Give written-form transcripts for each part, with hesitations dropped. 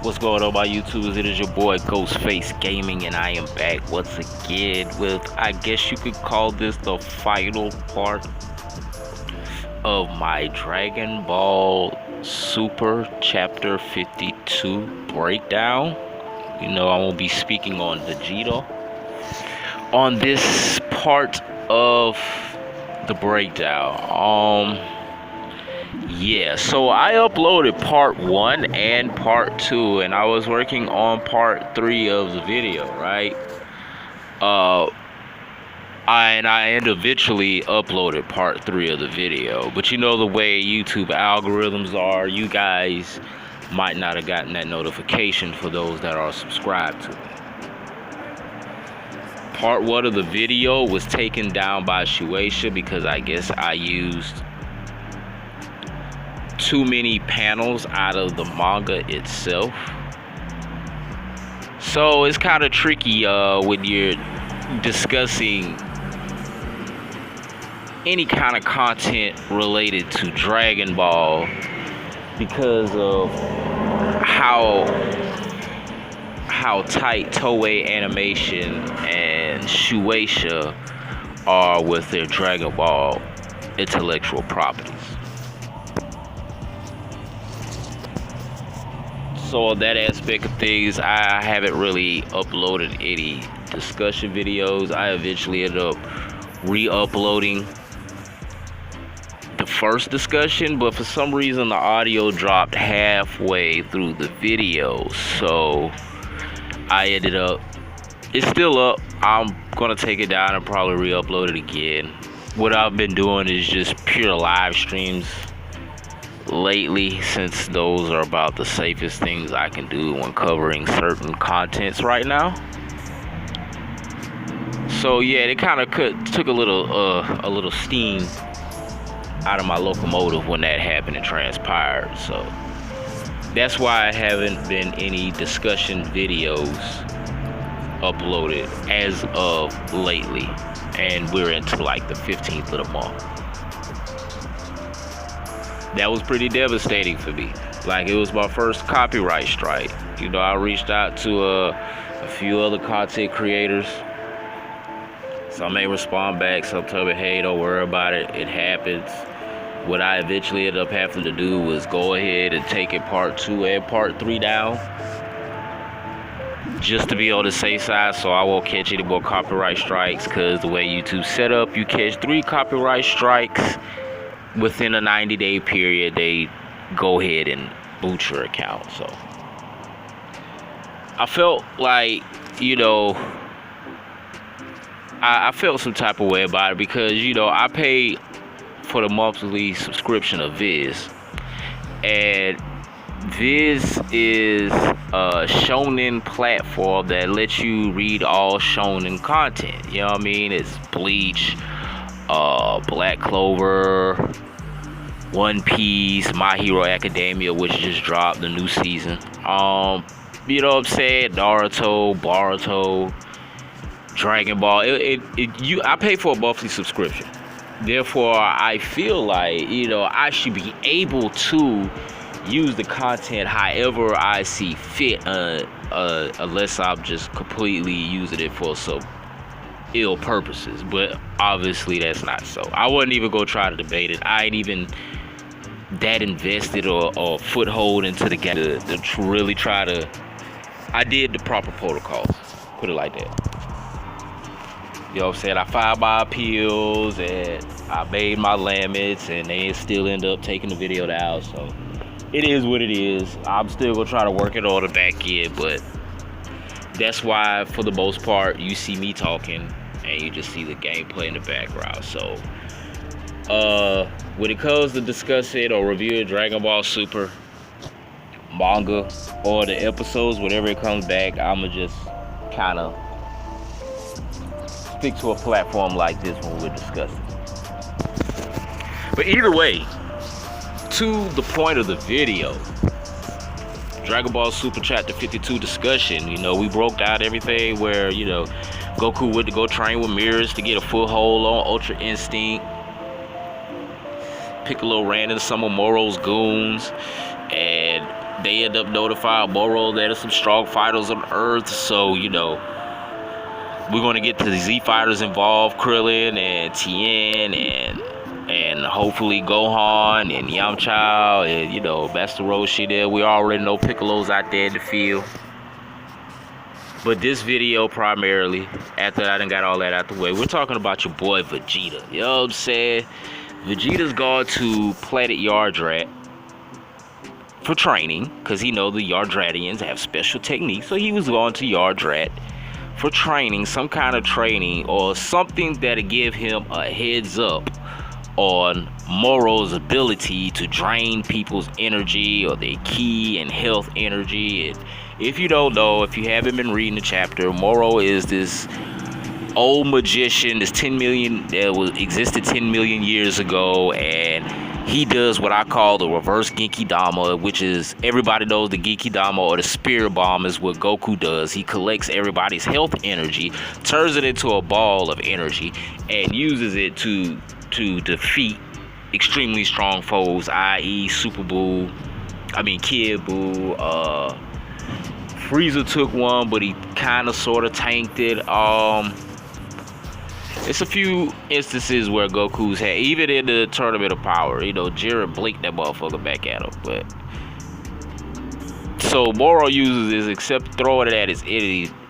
What's going on, my YouTubers? It is your boy Ghostface Gaming, and I am back once again with, I guess you could call this the final part of my Dragon Ball Super Chapter 52 breakdown. You know, I will be speaking on Vegeta on this part of the breakdown. Yeah, so I uploaded part 1 and part 2, and I was working on part 3 of the video, right? I individually uploaded part 3 of the video, but you know the way YouTube algorithms are, you guys might not have gotten that notification for those that are subscribed to me. Part 1 of the video was taken down by ch52 because I guess I used too many panels out of the manga itself. So it's kind of tricky when you're discussing any kind of content related to Dragon Ball because of how tight Toei Animation and ch52 are with their Dragon Ball intellectual properties. So on that aspect of things, I haven't really uploaded any discussion videos. I eventually ended up re-uploading the first discussion, but for some reason the audio dropped halfway through the video, so I ended up, it's still up. I'm gonna take it down and probably re-upload it again. What I've been doing is just pure live streams lately, since those are about the safest things I can do when covering certain contents right now. So yeah, it kind of took a little steam out of my locomotive when that happened and transpired. So that's why I haven't been any discussion videos uploaded as of lately, and we're into like the 15th of the month. That was pretty devastating for me. Like, it was my first copyright strike. You know, I reached out to a few other content creators. Some may respond back, some tell me, hey, don't worry about it, it happens. What I eventually ended up having to do was go ahead and take it part 2 and part 3 down, just to be on the safe side, so I won't catch any more copyright strikes, because the way YouTube's set up, you catch 3 copyright strikes within a 90-day period, they go ahead and boot your account. So I felt like, you know, I felt some type of way about it because, you know, I paid for the monthly subscription of Viz, and Viz is a shonen platform that lets you read all shonen content. You know what I mean? It's Bleach, Black Clover, One Piece, My Hero Academia, which just dropped the new season. You know what I'm saying? Naruto, Boruto, Dragon Ball. I pay for a monthly subscription. Therefore, I feel like, you know, I should be able to use the content however I see fit, unless I'm just completely using it for some ill purposes. But obviously that's not so. I wouldn't even go try to debate it. I ain't even that invested or foothold into the game to really try to. I did the proper protocols, put it like that. You know what I'm saying? I filed my appeals and I made my limits, and they still end up taking the video down. So it is what it is. I'm still gonna try to work it on the back end, but that's why for the most part you see me talking and you just see the gameplay in the background. So when it comes to discussing or reviewing Dragon Ball Super manga or the episodes, whenever it comes back, I'ma just kind of stick to a platform like this when we're discussing. But either way, to the point of the video, Dragon Ball Super Chapter 52 discussion. You know, we broke down everything where, you know, Goku went to go train with mirrors to get a foothold on Ultra Instinct. Piccolo ran into some of Moro's goons, and they end up notifying Moro that there's some strong fighters on Earth. So, you know, we're going to get the Z fighters involved, Krillin and Tien and hopefully Gohan and Yamcha and, you know, Master Roshi there. We already know Piccolo's out there in the field. But this video primarily, after I done got all that out the way, we're talking about your boy Vegeta. You know what I'm saying? Vegeta's gone to planet Yardrat for training, because he know the Yardratians have special techniques. So he was going to Yardrat for training, some kind of training or something that'll give him a heads up on Moro's ability to drain people's energy or their ki and health energy. And if you don't know, if you haven't been reading the chapter, Moro is this old magician, this 10 million that existed 10 million years ago, and he does what I call the reverse Genki Dama, which is, everybody knows the Genki Dama or the Spirit Bomb is what Goku does. He collects everybody's health energy, turns it into a ball of energy, and uses it to defeat extremely strong foes, i.e. Kid Buu. Frieza took one, but he kind of sort of tanked it. It's a few instances where Goku's had, even in the Tournament of Power, you know, Jiren blinked that motherfucker back at him. But so Moro uses this, except throwing it at his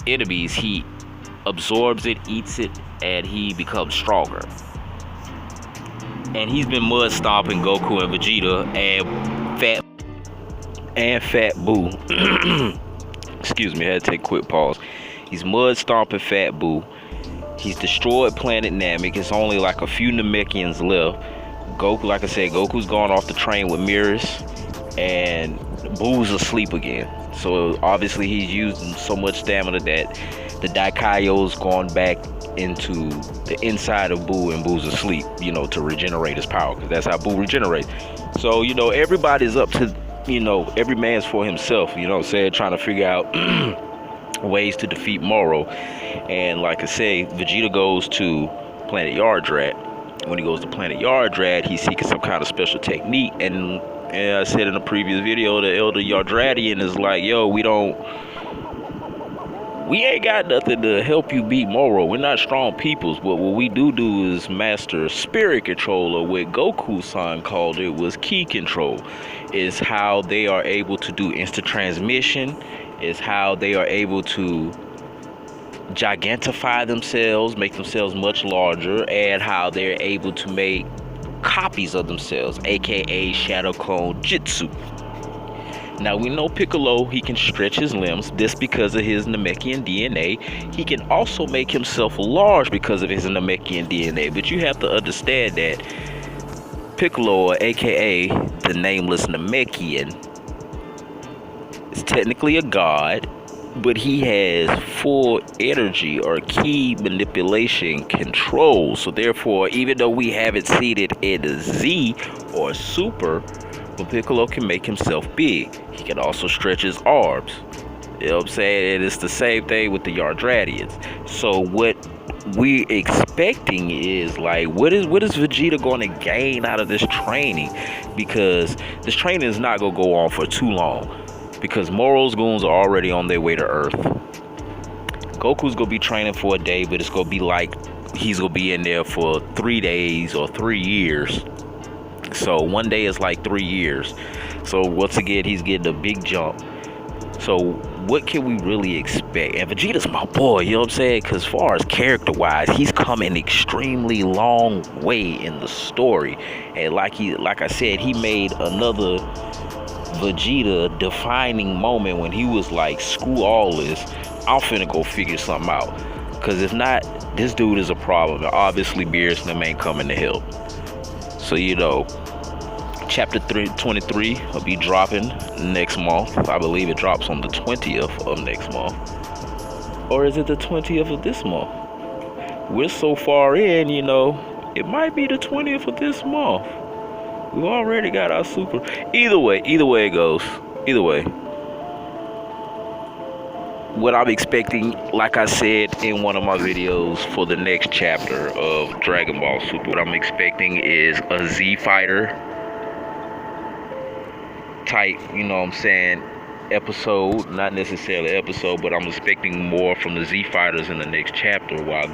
enemies, he absorbs it, eats it, and he becomes stronger. And he's been mud stomping Goku and Vegeta and Fat Buu. Excuse me, I had to take a quick pause. He's mud stomping Fat Buu. He's destroyed Planet Namek. It's only like a few Namekians left. Goku, like I said, Goku's gone off the train with mirrors, and Buu's asleep again. So obviously he's using so much stamina that the Daikaio's gone back into the inside of Buu, and Buu's asleep, you know, to regenerate his power, because that's how Buu regenerates. So, you know, everybody's up to, you know, every man's for himself, you know what I'm saying, trying to figure out ways to defeat Moro. And like I say, Vegeta goes to planet Yardrat. When he goes to planet Yardrat, he's seeking some kind of special technique, and I said in a previous video, the elder Yardratian is like, yo, we ain't got nothing to help you beat Moro. We're not strong peoples, but what we do is master spirit control, or what Goku-san called it was ki control. Is how they are able to do instant transmission, is how they are able to gigantify themselves, make themselves much larger, and how they're able to make copies of themselves, aka shadow clone jutsu. Now we know Piccolo, he can stretch his limbs, this because of his Namekian DNA. He can also make himself large because of his Namekian DNA, but you have to understand that Piccolo, aka the nameless Namekian, is technically a god, but he has full energy or ki manipulation control. So therefore, even though we haven't seen it in Z or Super, but Piccolo can make himself big. He can also stretch his arms. You know what I'm saying? And it's the same thing with the Yardratians. So what we're expecting is, like, what is Vegeta going to gain out of this training? Because this training is not going to go on for too long, because Moro's goons are already on their way to Earth. Goku's going to be training for a day, but it's going to be like he's going to be in there for 3 days or 3 years. So 1 day is like 3 years. So once again, he's getting a big jump. So what can we really expect? And Vegeta's my boy, you know what I'm saying? Because as far as character-wise, he's come an extremely long way in the story. And like I said, he made another Vegeta defining moment when he was like, screw all this, I'm finna go figure something out. Because if not, this dude is a problem. And obviously, Beerus and them ain't coming to help. So, you know, chapter 23 will be dropping next month. I believe it drops on the 20th of next month. Or is it the 20th of this month? We're so far in, you know, it might be the 20th of this month. We've already got our super. Either way it goes. Either way, what I'm expecting, like I said in one of my videos for the next chapter of Dragon Ball Super, what I'm expecting is a Z Fighter type, you know what I'm saying, episode. Not necessarily episode, but I'm expecting more from the Z Fighters in the next chapter, while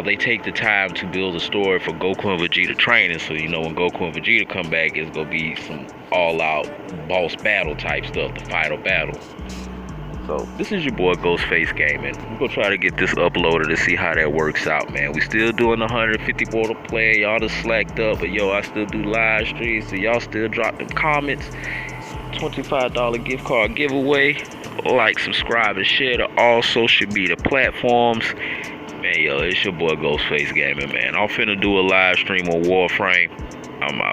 they take the time to build a story for Goku and Vegeta training. So, you know, when Goku and Vegeta come back, it's going to be some all-out boss battle type stuff, the final battle. So, this is your boy Ghostface Gaming. We're going to try to get this uploaded to see how that works out, man. We still doing 150 portal play. Y'all just slacked up, but yo, I still do live streams, so y'all still drop them comments. $25 gift card giveaway. Like, subscribe, and share to all social media platforms. Man, yo, it's your boy Ghostface Gaming, man. I'm finna do a live stream on Warframe. I'm out.